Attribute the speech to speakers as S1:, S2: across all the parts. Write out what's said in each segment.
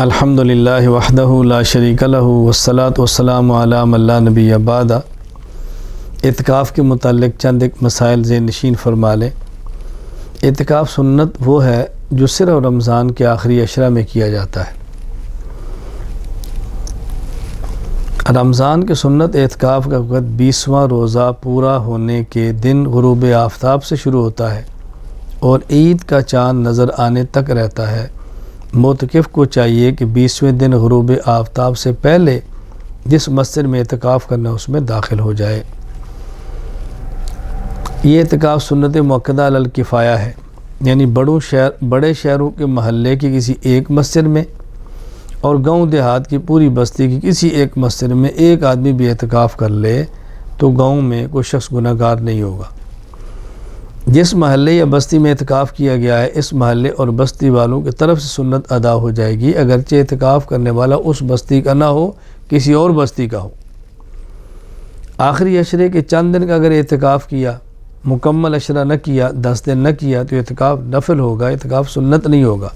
S1: الحمدللہ وحدہ لا شریک لہ والصلاۃ والسلام علی من لا نبی بعدہ۔ اعتکاف کے متعلق چند ایک مسائل ذہن نشین فرما لیں۔ اعتکاف سنت وہ ہے جو صرف رمضان کے آخری عشرہ میں کیا جاتا ہے۔ رمضان کے سنت اعتکاف کا وقت 20واں روزہ پورا ہونے کے دن غروب آفتاب سے شروع ہوتا ہے اور عید کا چاند نظر آنے تک رہتا ہے۔ معتکف کو چاہیے کہ 20ویں دن غروب آفتاب سے پہلے جس مسجد میں اعتکاف کرنا اس میں داخل ہو جائے۔ یہ اعتکاف سنت مؤکدہ علی الکفایہ ہے، یعنی بڑے شہروں کے محلے کی کسی ایک مسجد میں اور گاؤں دیہات کی پوری بستی کی کسی ایک مسجد میں ایک آدمی بھی اعتکاف کر لے تو گاؤں میں کوئی شخص گناہ گار نہیں ہوگا۔ جس محلے یا بستی میں اعتکاف کیا گیا ہے اس محلے اور بستی والوں کی طرف سے سنت ادا ہو جائے گی، اگرچہ اعتکاف کرنے والا اس بستی کا نہ ہو، کسی اور بستی کا ہو۔ آخری عشرے کے چند دن کا اگر اعتکاف کیا، مکمل عشرہ نہ کیا، 10 دن نہ کیا تو اعتکاف نفل ہوگا، اعتکاف سنت نہیں ہوگا۔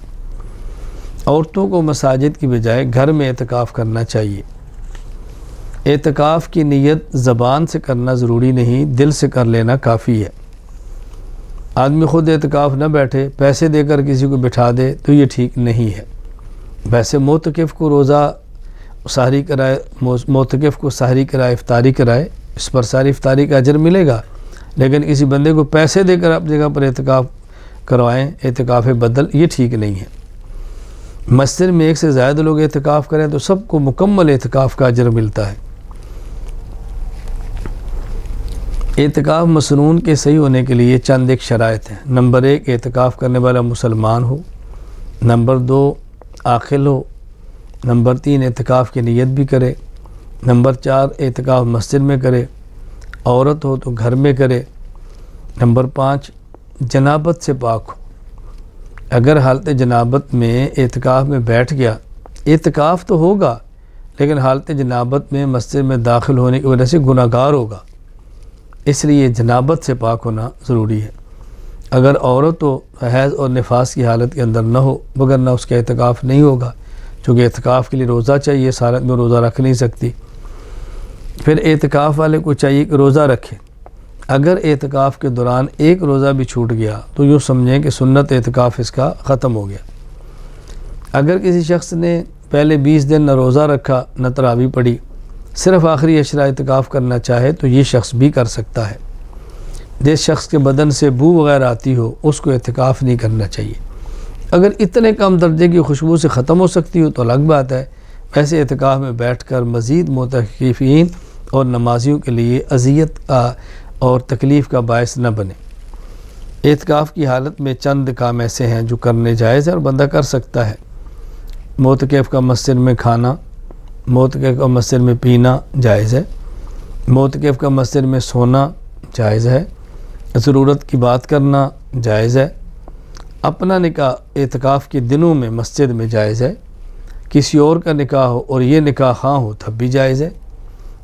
S1: عورتوں کو مساجد کی بجائے گھر میں اعتکاف کرنا چاہیے۔ اعتکاف کی نیت زبان سے کرنا ضروری نہیں، دل سے کر لینا کافی ہے۔ آدمی خود اعتکاف نہ بیٹھے، پیسے دے کر کسی کو بٹھا دے تو یہ ٹھیک نہیں ہے۔ ویسے معتکف کو روزہ سحری کرائے، معتکف کو سحری کرائے، افطاری کرائے، اس پر ساری افطاری کا اجر ملے گا، لیکن کسی بندے کو پیسے دے کر اپنی جگہ پر اعتکاف کروائیں، اعتکاف بدل، یہ ٹھیک نہیں ہے۔ مسجد میں ایک سے زائد لوگ اعتکاف کریں تو سب کو مکمل اعتکاف کا اجر ملتا ہے۔ اعتکاف مسنون کے صحیح ہونے کے لیے چند ایک شرائط ہیں۔ نمبر 1، اعتکاف کرنے والا مسلمان ہو۔ نمبر 2، عاقل ہو۔ نمبر 3، اعتکاف کی نیت بھی کرے۔ نمبر 4، اعتکاف مسجد میں کرے، عورت ہو تو گھر میں کرے۔ نمبر 5، جنابت سے پاک ہو۔ اگر حالت جنابت میں اعتکاف میں بیٹھ گیا، اعتکاف تو ہوگا لیکن حالت جنابت میں مسجد میں داخل ہونے کی وجہ سے گناہ گار ہوگا، اس لیے جنابت سے پاک ہونا ضروری ہے۔ اگر عورت تو حیض اور نفاس کی حالت کے اندر نہ ہو، وگرنہ اس کا اعتکاف نہیں ہوگا، چونکہ اعتکاف کے لیے روزہ چاہیے، اس حالت میں روزہ رکھ نہیں سکتی۔ پھر اعتکاف والے کو چاہیے کہ روزہ رکھے۔ اگر اعتکاف کے دوران ایک روزہ بھی چھوٹ گیا تو یوں سمجھیں کہ سنت اعتکاف اس کا ختم ہو گیا۔ اگر کسی شخص نے پہلے 20 دن نہ روزہ رکھا نہ تراویح پڑھی، صرف آخری عشرہ اعتکاف کرنا چاہے تو یہ شخص بھی کر سکتا ہے۔ جس شخص کے بدن سے بو وغیرہ آتی ہو اس کو اعتکاف نہیں کرنا چاہیے۔ اگر اتنے کم درجے کی خوشبو سے ختم ہو سکتی ہو تو الگ بات ہے، ویسے اعتکاف میں بیٹھ کر مزید معتکفین اور نمازیوں کے لیے اذیت اور تکلیف کا باعث نہ بنے۔ اعتکاف کی حالت میں چند کام ایسے ہیں جو کرنے جائز ہے اور بندہ کر سکتا ہے۔ معتکف کا مسجد میں کھانا، معتکف کا مسجد میں پینا جائز ہے، معتکف کا مسجد میں سونا جائز ہے، ضرورت کی بات کرنا جائز ہے۔ اپنا نکاح اعتکاف کے دنوں میں مسجد میں جائز ہے، کسی اور کا نکاح ہو اور یہ نکاح خواہ ہو تب بھی جائز ہے۔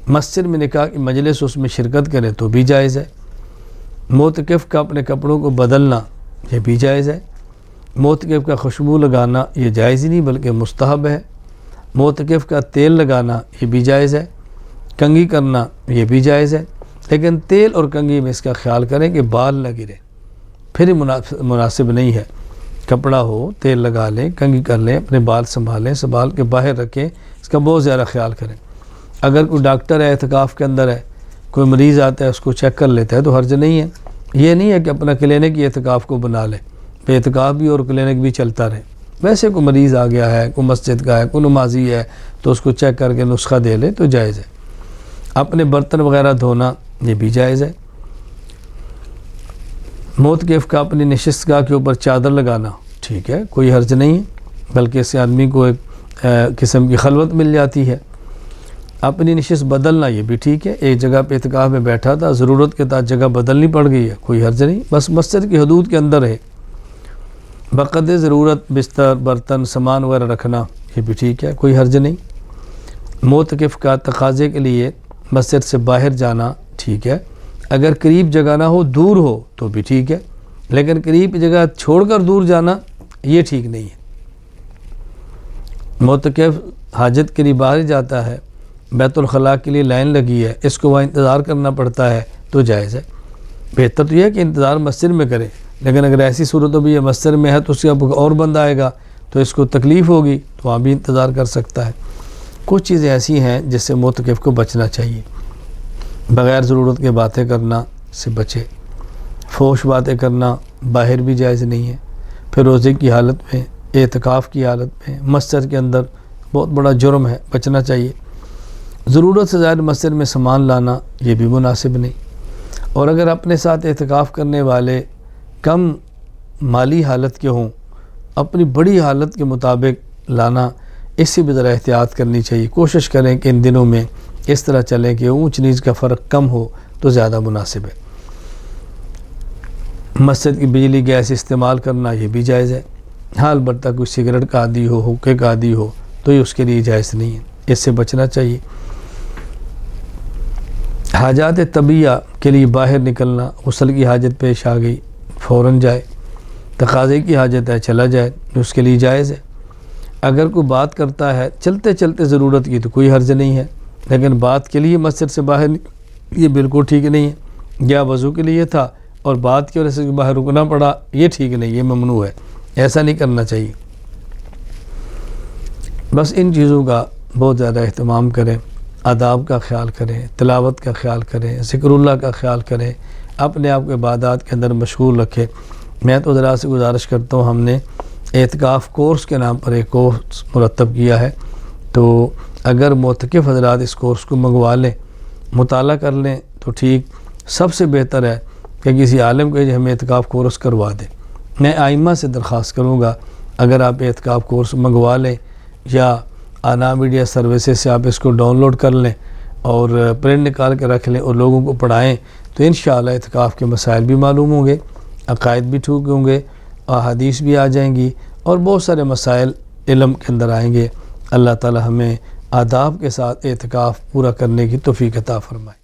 S1: مسجد میں نکاح کی مجلس اس میں شرکت کرے تو بھی جائز ہے۔ معتکف کا اپنے کپڑوں کو بدلنا یہ بھی جائز ہے۔ معتکف کا خوشبو لگانا یہ جائز ہی نہیں بلکہ مستحب ہے۔ معتکف کا تیل لگانا یہ بھی جائز ہے، کنگھی کرنا یہ بھی جائز ہے، لیکن تیل اور کنگھی میں اس کا خیال کریں کہ بال نہ گرے، پھر ہی مناسب نہیں ہے۔ کپڑا ہو، تیل لگا لیں، کنگھی کر لیں، اپنے بال سنبھالیں، سنبھال کے باہر رکھیں، اس کا بہت زیادہ خیال کریں۔ اگر کوئی ڈاکٹر ہے اعتکاف کے اندر ہے، کوئی مریض آتا ہے اس کو چیک کر لیتا ہے تو حرج نہیں ہے۔ یہ نہیں ہے کہ اپنا کلینک ہی اعتکاف کو بنا لے، اعتکاف بھی اور کلینک بھی چلتا رہے۔ ویسے کوئی مریض آ گیا ہے، کوئی مسجد کا ہے، کوئی نمازی ہے تو اس کو چیک کر کے نسخہ دے لے تو جائز ہے۔ اپنے برتن وغیرہ دھونا یہ بھی جائز ہے۔ معتکف کا اپنی نشست گاہ کے اوپر چادر لگانا ٹھیک ہے، کوئی حرج نہیں ہے، بلکہ اس سے آدمی کو ایک قسم کی خلوت مل جاتی ہے۔ اپنی نشست بدلنا یہ بھی ٹھیک ہے، ایک جگہ پہ اعتکاف میں بیٹھا تھا، ضرورت کے تحت جگہ بدلنی پڑ گئی ہے، کوئی حرج نہیں، بس مسجد کی حدود کے اندر ہے۔ بقدر ضرورت بستر، برتن، سامان وغیرہ رکھنا یہ بھی ٹھیک ہے، کوئی حرج نہیں۔ معتکف کا تقاضے کے لیے مسجد سے باہر جانا ٹھیک ہے، اگر قریب جگہ نہ ہو، دور ہو تو بھی ٹھیک ہے، لیکن قریب جگہ چھوڑ کر دور جانا یہ ٹھیک نہیں ہے۔ معتکف حاجت کے لیے باہر جاتا ہے، بیت الخلاء کے لیے لائن لگی ہے، اس کو وہاں انتظار کرنا پڑتا ہے تو جائز ہے۔ بہتر تو یہ ہے کہ انتظار مسجد میں کرے، لیکن اگر ایسی صورت ہو بھی یہ مسجد میں ہے تو اس کا اور بندہ آئے گا تو اس کو تکلیف ہوگی تو وہاں بھی انتظار کر سکتا ہے۔ کچھ چیزیں ایسی ہیں جس سے معتکف کو بچنا چاہیے۔ بغیر ضرورت کے باتیں کرنا سے بچے، فحش باتیں کرنا باہر بھی جائز نہیں ہے۔ پھر روزے کی حالت میں، اعتکاف کی حالت میں، مسجد کے اندر بہت بڑا جرم ہے، بچنا چاہیے۔ ضرورت سے زائد مسجد میں سامان لانا یہ بھی مناسب نہیں، اور اگر اپنے ساتھ اعتکاف کرنے والے کم مالی حالت کے ہوں، اپنی بڑی حالت کے مطابق لانا، اس سے بھی ذرا احتیاط کرنی چاہیے۔ کوشش کریں کہ ان دنوں میں اس طرح چلیں کہ اونچ نیچ کا فرق کم ہو تو زیادہ مناسب ہے۔ مسجد کی بجلی گیس استعمال کرنا یہ بھی جائز ہے، ہاں البتہ کوئی سگریٹ کا عادی ہو، حقے کا عادی ہو تو یہ اس کے لیے جائز نہیں ہے، اس سے بچنا چاہیے۔ حاجات طبیعہ کے لیے باہر نکلنا، غسل کی حاجت پیش آ گئی فوراً جائے، تقاضے کی حاجت ہے چلا جائے، اس کے لیے جائز ہے۔ اگر کوئی بات کرتا ہے چلتے چلتے ضرورت کی تو کوئی حرج نہیں ہے، لیکن بات کے لیے مسجد سے باہر یہ بالکل ٹھیک نہیں ہے۔ یا وضو کے لیے تھا اور بات کی وجہ سے باہر رکنا پڑا، یہ ٹھیک نہیں، یہ ممنوع ہے، ایسا نہیں کرنا چاہیے۔ بس ان چیزوں کا بہت زیادہ اہتمام کریں، آداب کا خیال کریں، تلاوت کا خیال کریں، ذکر اللہ کا خیال کریں، اپنے آپ کو عبادات کے اندر مشغول رکھیں۔ میں تو ذرا سے گزارش کرتا ہوں، ہم نے اعتکاف کورس کے نام پر ایک کورس مرتب کیا ہے، تو اگر معتکف حضرات اس کورس کو منگوا لیں، مطالعہ کر لیں تو ٹھیک، سب سے بہتر ہے کہ کسی عالم کو ہمیں اعتکاف کورس کروا دیں۔ میں آئمہ سے درخواست کروں گا اگر آپ اعتکاف کورس منگوا لیں یا آنا میڈیا سروسز سے آپ اس کو ڈاؤن لوڈ کر لیں اور پرنٹ نکال کے رکھ لیں اور لوگوں کو پڑھائیں، تو انشاءاللہ اعتکاف کے مسائل بھی معلوم ہوں گے، عقائد بھی ٹھیک ہوں گے، احادیث بھی آ جائیں گی اور بہت سارے مسائل علم کے اندر آئیں گے۔ اللہ تعالی ہمیں آداب کے ساتھ اعتکاف پورا کرنے کی توفیق عطا فرمائے۔